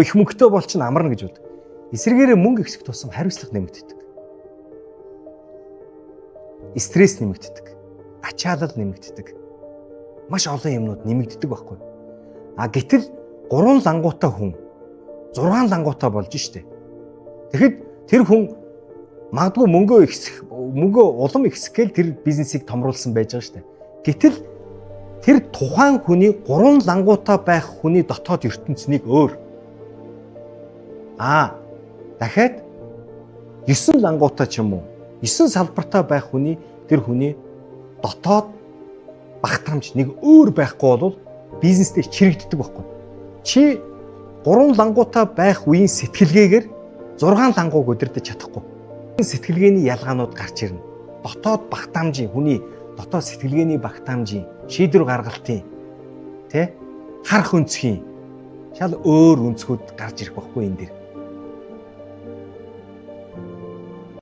их мөнгөтэй бол чинь амарна гэж бод. Эсвэргээрээ мөнгө ихсэх тусам хариуцлага нэмэгддэг. Стресс нэмэгддэг. Ачаалал нэмэгддэг. Маш олон юмнууд нэмэгддэг байхгүй. Гэтэл 3 лангуутай хүн 6 лангуутай болж штэ. Тэгэхэд тэр хүн магадгүй мөнгөө улам ихсгэл тэр бизнесийг томруулсан байж байгаа штэ. Гэтэл тэр тухайн хүний 3 лангуутай байх хүний дотоод ертөнцийг өөр. Дахиад 9 лангуутай ч юм уу 9 салбартай байх хүний тэр хүний дотоод багтаамж нэг өөр байхгүй бол бизнестэй чирэгддэг байхгүй. Чи 3 лангуутай байх үеийн сэтгэлгээгээр 6 лангууг удирдах чадахгүй. Сэтгэлгээний ялгаанууд гарч ирнэ. Дотоод багтаамжийн хүний дотоод сэтгэлгээний багтаамжийн шийдвэр гаргалтын харах өнцгийн шал өөр өнцгүүд гарч ирэх байхгүй энэ дэр.